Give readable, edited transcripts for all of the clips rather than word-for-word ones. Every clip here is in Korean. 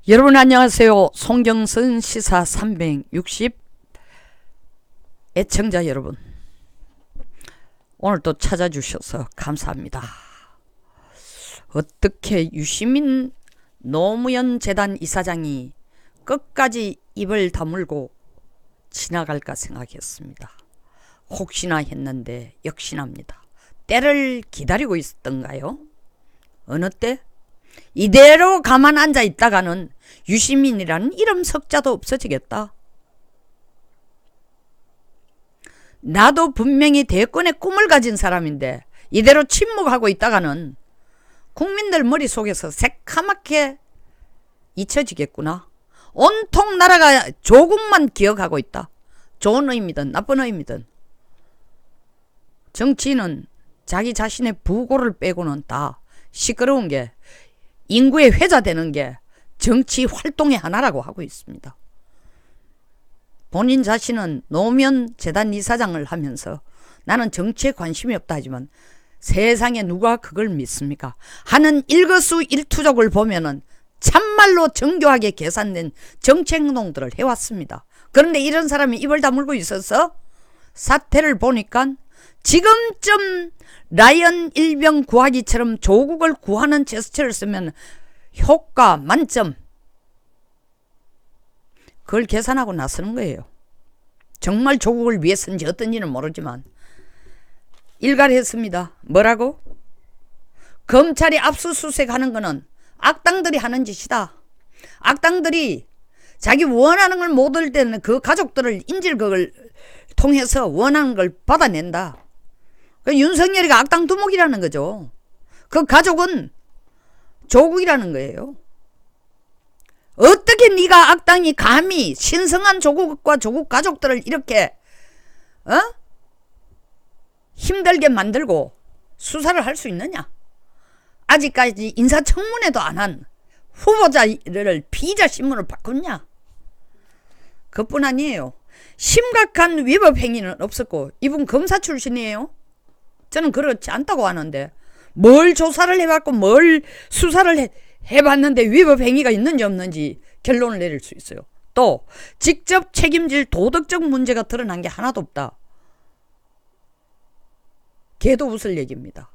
여러분 안녕하세요. 송경선 시사 360 애청자 여러분, 오늘 또 찾아주셔서 감사합니다. 어떻게 유시민 노무현 재단 이사장이 끝까지 입을 다물고 지나갈까 생각했습니다. 혹시나 했는데 역시나입니다. 때를 기다리고 있었던가요? 어느 때? 이대로 가만 앉아 있다가는 유시민이라는 이름 석자도 없어지겠다. 나도 분명히 대권의 꿈을 가진 사람인데 이대로 침묵하고 있다가는 국민들 머릿속에서 새카맣게 잊혀지겠구나. 온통 나라가 조국만 기억하고 있다. 좋은 의미든 나쁜 의미든. 정치인은 자기 자신의 부고를 빼고는 다 시끄러운 게, 인구의 회자되는 게 정치 활동의 하나라고 하고 있습니다. 본인 자신은 노무현 재단 이사장을 하면서 나는 정치에 관심이 없다 하지만 세상에 누가 그걸 믿습니까? 하는 일거수일투족을 보면은 참말로 정교하게 계산된 정치행동들을 해왔습니다. 그런데 이런 사람이 입을 다물고 있어서 사태를 보니까 지금쯤 라이언 일병 구하기처럼 조국을 구하는 제스처를 쓰면 효과 만점, 그걸 계산하고 나서는 거예요. 정말 조국을 위해서인지 어떤지는 모르지만 일갈했습니다. 뭐라고? 검찰이 압수수색하는 거는 악당들이 하는 짓이다. 악당들이 자기 원하는 걸 못 얻을 때는 그 가족들을 인질극을 통해서 원하는 걸 받아낸다. 그 윤석열이가 악당 두목이라는 거죠. 그 가족은 조국이라는 거예요. 어떻게 네가 악당이 감히 신성한 조국과 조국 가족들을 이렇게 힘들게 만들고 수사를 할 수 있느냐? 아직까지 인사청문회도 안 한 후보자를 피의자 신문을 바꿨냐? 그뿐 아니에요. 심각한 위법 행위는 없었고 이분 검사 출신이에요. 저는 그렇지 않다고 하는데 뭘 조사를 해봤고 뭘 수사를 해봤는데 위법 행위가 있는지 없는지 결론을 내릴 수 있어요. 또 직접 책임질 도덕적 문제가 드러난 게 하나도 없다. 개도 웃을 얘기입니다.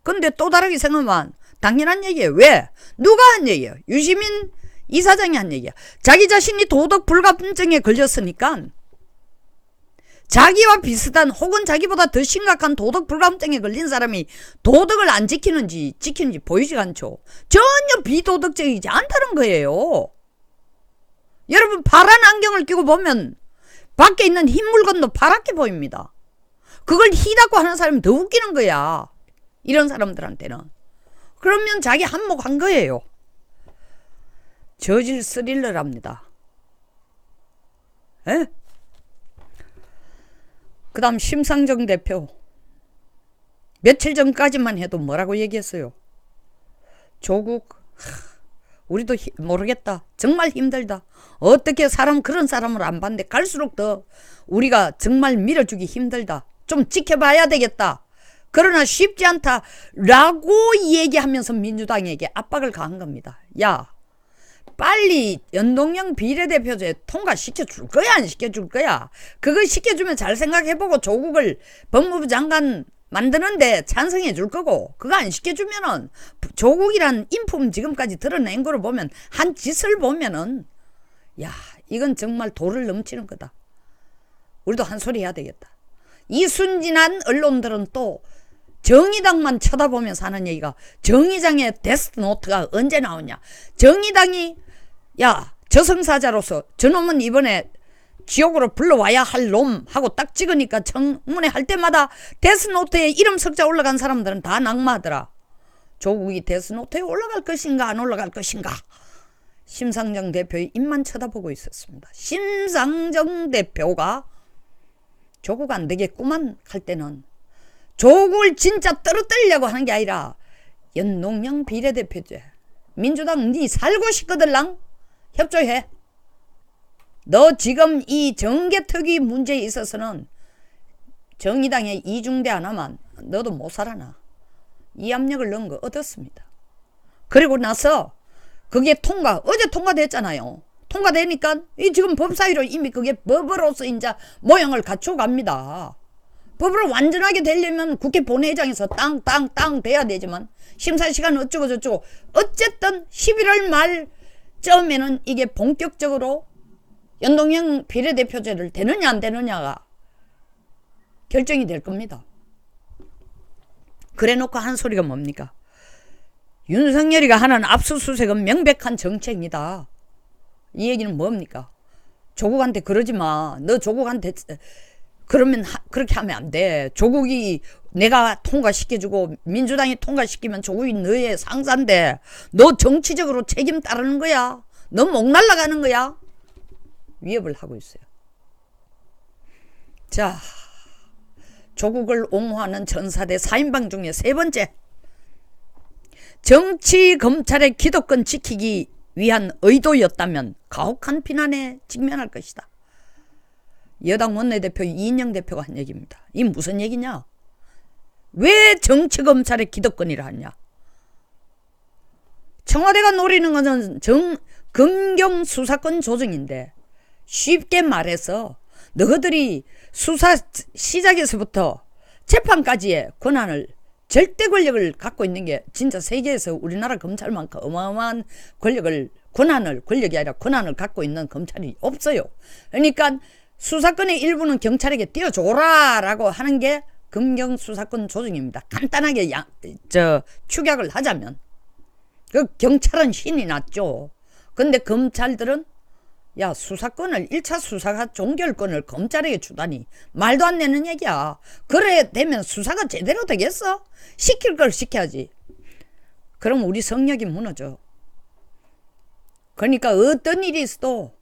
근데 또 다르게 생각하면 당연한 얘기예요. 왜? 누가 한 얘기예요? 유시민 이사장이 한 얘기야. 자기 자신이 도덕 불감증에 걸렸으니까 자기와 비슷한 혹은 자기보다 더 심각한 도덕 불감증에 걸린 사람이 도덕을 안 지키는지 보이지 않죠. 전혀 비도덕적이지 않다는 거예요. 여러분, 파란 안경을 끼고 보면 밖에 있는 흰 물건도 파랗게 보입니다. 그걸 희다고 하는 사람이 더 웃기는 거야. 이런 사람들한테는. 그러면 자기 한몫한 거예요. 저질 스릴러랍니다. 에? 그 다음 심상정 대표. 며칠 전까지만 해도 뭐라고 얘기했어요? 조국, 우리도 모르겠다. 정말 힘들다. 어떻게 그런 사람을 안 봤는데 갈수록 더 우리가 정말 밀어주기 힘들다. 좀 지켜봐야 되겠다. 그러나 쉽지 않다. 라고 얘기하면서 민주당에게 압박을 가한 겁니다. 야, 빨리 연동형 비례대표제 통과시켜줄 거야, 안 시켜줄 거야? 그거 시켜주면 잘 생각해보고 조국을 법무부 장관 만드는데 찬성해 줄 거고, 그거 안 시켜주면은 조국이란 인품 지금까지 드러낸 거를 보면, 한 짓을 보면은, 야, 이건 정말 도를 넘치는 거다. 우리도 한 소리 해야 되겠다. 이 순진한 언론들은 또 정의당만 쳐다보면서 하는 얘기가, 정의당의 데스노트가 언제 나오냐? 정의당이 야, 저승사자로서 저놈은 이번에 지옥으로 불러와야 할 놈 하고 딱 찍으니까 청문회 할 때마다 데스노트에 이름 석자 올라간 사람들은 다 낙마하더라. 조국이 데스노트에 올라갈 것인가 안 올라갈 것인가? 심상정 대표의 입만 쳐다보고 있었습니다. 심상정 대표가 조국 안 되겠구만 할 때는 조국을 진짜 떨어뜨리려고 하는 게 아니라 연동형 비례대표제, 민주당 니 살고 싶거들랑 협조해. 너 지금 이 정계특위 문제에 있어서는 정의당에 이중대 안 하면 너도 못 살아나. 이 압력을 넣은 거 얻었습니다. 그리고 나서 그게 어제 통과됐잖아요. 통과되니까 이 지금 법사위로 이미 그게 법으로서 이제 모양을 갖추어 갑니다. 법으로 완전하게 되려면 국회 본회의장에서 땅 돼야 되지만 심사시간 어쩌고 저쩌고 어쨌든 11월 말쯤에는 이게 본격적으로 연동형 비례대표제를 되느냐 안 되느냐가 결정이 될 겁니다. 그래놓고 한 소리가 뭡니까? 윤석열이가 하는 압수수색은 명백한 정책이다. 이 얘기는 뭡니까? 조국한테 그러지 마. 너 조국한테 그러면 그렇게 하면 안 돼. 조국이 내가 통과시켜주고 민주당이 통과시키면 조국이 너의 상사인데 너 정치적으로 책임 따르는 거야. 너 목 날라가는 거야. 위협을 하고 있어요. 자, 조국을 옹호하는 전사대 4인방 중에 세 번째, 정치 검찰의 기득권 지키기 위한 의도였다면 가혹한 비난에 직면할 것이다. 여당 원내대표 이인영 대표가 한 얘기입니다. 이 무슨 얘기냐? 왜 정치 검찰의 기득권이라 하냐? 청와대가 노리는 것은 검경 수사권 조정인데 쉽게 말해서 너희들이 수사 시작에서부터 재판까지의 권한을 절대 권력을 갖고 있는 게 진짜 세계에서 우리나라 검찰만큼 어마어마한 권력이 아니라 권한을 갖고 있는 검찰이 없어요. 그러니까 수사권의 일부는 경찰에게 띄워줘라 라고 하는 게 검경 수사권 조정입니다. 간단하게 축약을 하자면 그 경찰은 신이 났죠. 근데 검찰들은 야, 수사권을 1차 수사가 종결권을 검찰에게 주다니 말도 안 되는 얘기야. 그래 되면 수사가 제대로 되겠어? 시킬 걸 시켜야지. 그럼 우리 성역이 무너져. 그러니까 어떤 일이 있어도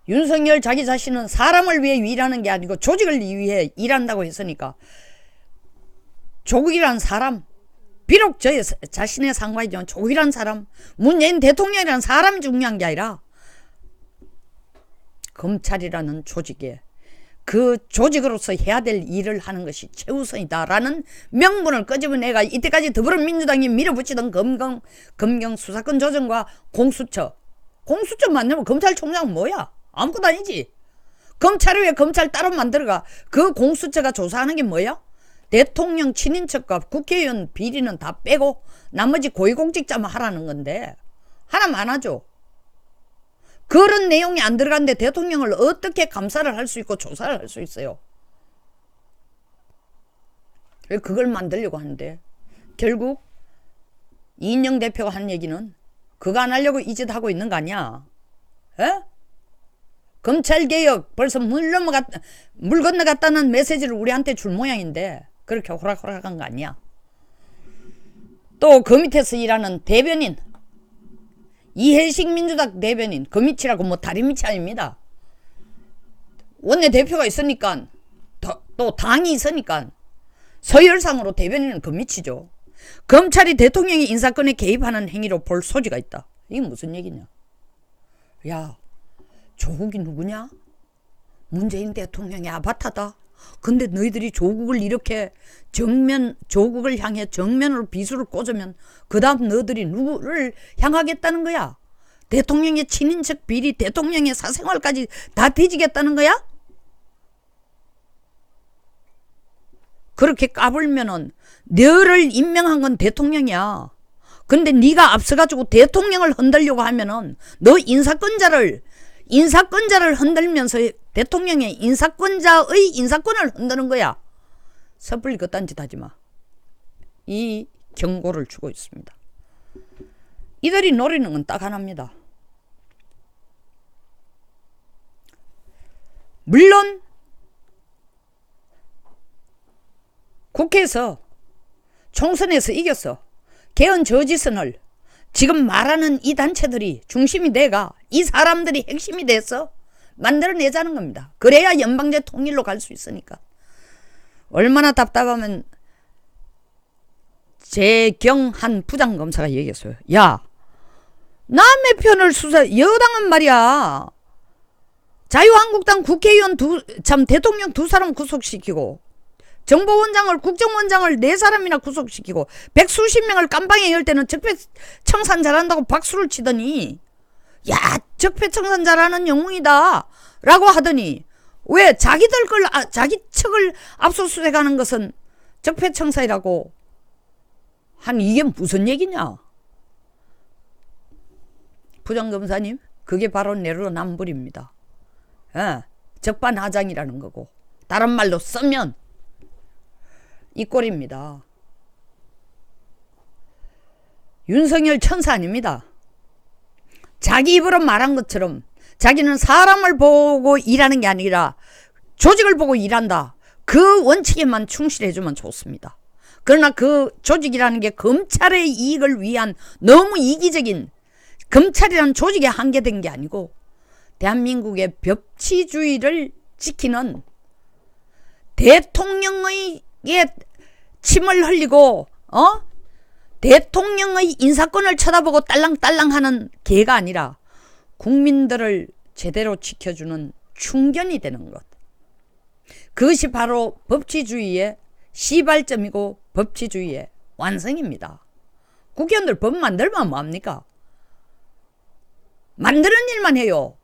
윤석열 자기 자신은 사람을 위해 일하는 게 아니고 조직을 위해 일한다고 했으니까 조국이란 사람, 비록 저 자신의 상관이지만 조국이란 사람, 문재인 대통령이란 사람이 중요한 게 아니라 검찰이라는 조직에 그 조직으로서 해야 될 일을 하는 것이 최우선이다라는 명분을 끄집어내가 이때까지 더불어민주당이 밀어붙이던 검경 수사권 조정과 공수처 만들면 검찰총장은 뭐야? 아무것도 아니지. 검찰을 왜 검찰 따로 만들어가? 그 공수처가 조사하는 게 뭐야? 대통령 친인척과 국회의원 비리는 다 빼고 나머지 고위공직자만 하라는 건데 하나만 안 하죠. 그런 내용이 안 들어갔는데 대통령을 어떻게 감사를 할 수 있고 조사를 할 수 있어요? 왜 그걸 만들려고 하는데 결국 이인영 대표가 한 얘기는 그거 안 하려고 이 짓 하고 있는 거 아니야? 에? 검찰개혁 벌써 물 건너갔다는 메시지를 우리한테 줄 모양인데 그렇게 호락호락한 거 아니야. 또 그 밑에서 일하는 대변인 이해식 민주당 대변인 그 밑이라고 뭐 다리 밑이 아닙니다. 원내대표가 있으니까 또 당이 있으니까 서열상으로 대변인은 그 밑이죠. 검찰이 대통령의 인사권에 개입하는 행위로 볼 소지가 있다. 이게 무슨 얘기냐? 야, 조국이 누구냐? 문재인 대통령의 아바타다. 근데 너희들이 조국을 이렇게 조국을 향해 정면으로 비수를 꽂으면 그 다음 너희들이 누구를 향하겠다는 거야? 대통령의 친인척 비리, 대통령의 사생활까지 다 뒤지겠다는 거야? 그렇게 까불면은 너를 임명한 건 대통령이야. 근데 네가 앞서가지고 대통령을 흔들려고 하면은 너 인사권자를 흔들면서 대통령의 인사권자의 인사권을 흔드는 거야. 섣불리 그딴 짓 하지 마. 이 경고를 주고 있습니다. 이들이 노리는 건 딱 하나입니다. 물론 국회에서 총선에서 이겼어. 개헌 저지선을 지금 말하는 이 단체들이 중심이 돼가 이 사람들이 핵심이 돼서 만들어내자는 겁니다. 그래야 연방제 통일로 갈 수 있으니까. 얼마나 답답하면 재경한 부장검사가 얘기했어요. 야, 남의 편을 여당은 말이야. 자유한국당 국회의원 대통령 두 사람 구속시키고 정보원장을 국정원장을 4사람이나 구속시키고 100수십 명을 깜방에 열 때는 적폐청산 잘한다고 박수를 치더니 야 적폐청산 잘하는 영웅이다 라고 하더니 왜 자기들 걸 자기 측을 압수수색하는 것은 적폐청산이라고 한 이게 무슨 얘기냐. 부장검사님 그게 바로 내로남불입니다. 예, 적반하장이라는 거고 다른 말로 쓰면 이 꼴입니다. 윤석열 천사 아닙니다. 자기 입으로 말한 것처럼 자기는 사람을 보고 일하는 게 아니라 조직을 보고 일한다. 그 원칙에만 충실해주면 좋습니다. 그러나 그 조직이라는 게 검찰의 이익을 위한 너무 이기적인 검찰이라는 조직에 한계된 게 아니고 대한민국의 법치주의를 지키는 대통령의 침을 흘리고 대통령의 인사권을 쳐다보고 딸랑딸랑하는 개가 아니라 국민들을 제대로 지켜주는 충견이 되는 것. 그것이 바로 법치주의의 시발점이고 법치주의의 완성입니다. 국회의원들 법 만들면 뭐합니까? 만드는 일만 해요.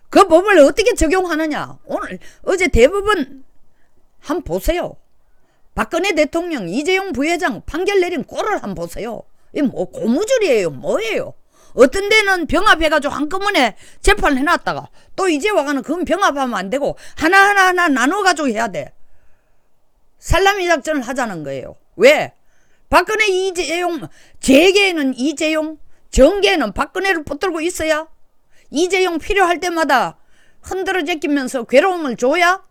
그 법을 어떻게 적용하느냐. 어제 대법원 한번 보세요. 박근혜 대통령, 이재용 부회장 판결 내린 꼴을 한번 보세요. 이 뭐 고무줄이에요. 뭐예요? 어떤 데는 병합해가지고 한꺼번에 재판을 해놨다가 또 이제 와가는 그건 병합하면 안 되고 하나하나 나눠가지고 해야 돼. 살라미 작전을 하자는 거예요. 왜? 박근혜, 이재용, 재계에는 이재용, 정계에는 박근혜를 붙들고 있어야 이재용 필요할 때마다 흔들어 제끼면서 괴로움을 줘야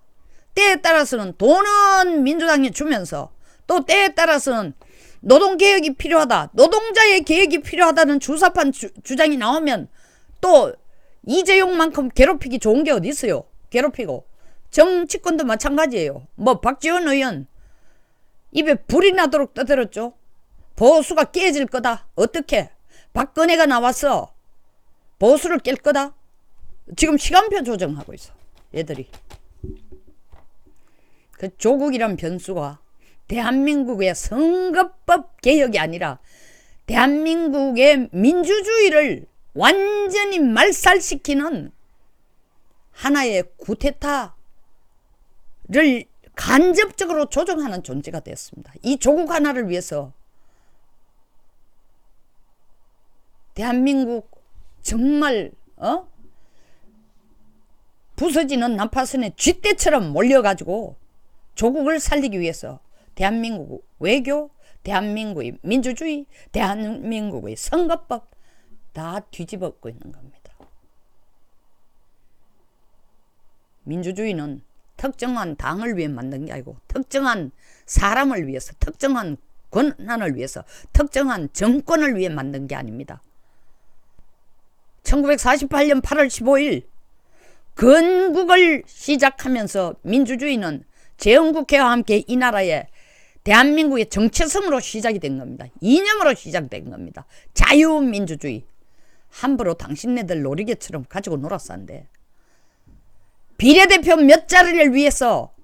때에 따라서는 돈은 민주당이 주면서 또 때에 따라서는 노동개혁이 필요하다. 노동자의 개혁이 필요하다는 주사판 주장이 나오면 또 이재용만큼 괴롭히기 좋은 게 어디 있어요. 괴롭히고. 정치권도 마찬가지예요. 뭐 박지원 의원 입에 불이 나도록 떠들었죠. 보수가 깨질 거다. 어떻게? 박근혜가 나왔어. 보수를 깰 거다. 지금 시간표 조정하고 있어. 얘들이. 그 조국이란 변수가 대한민국의 선거법 개혁이 아니라 대한민국의 민주주의를 완전히 말살시키는 하나의 쿠데타를 간접적으로 조정하는 존재가 되었습니다. 이 조국 하나를 위해서 대한민국 정말 부서지는 난파선의 쥐떼처럼 몰려가지고 조국을 살리기 위해서 대한민국 외교, 대한민국의 민주주의, 대한민국의 선거법 다 뒤집어엎고 있는 겁니다. 민주주의는 특정한 당을 위해 만든 게 아니고 특정한 사람을 위해서, 특정한 권한을 위해서, 특정한 정권을 위해 만든 게 아닙니다. 1948년 8월 15일 건국을 시작하면서 민주주의는 재헌국회와 함께 이 나라의 대한민국의 정체성으로 시작이 된 겁니다. 이념으로 시작된 겁니다. 자유민주주의. 함부로 당신네들 놀이개처럼 가지고 놀았었는데 비례대표 몇 자리를 위해서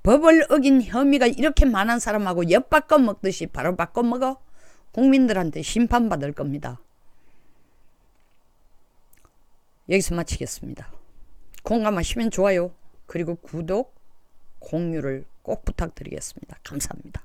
법을 어긴 혐의가 이렇게 많은 사람하고 엿 바꿔 먹듯이 바로 바꿔 먹어 국민들한테 심판받을 겁니다. 여기서 마치겠습니다. 공감하시면 좋아요. 그리고 구독, 공유를 꼭 부탁드리겠습니다. 감사합니다.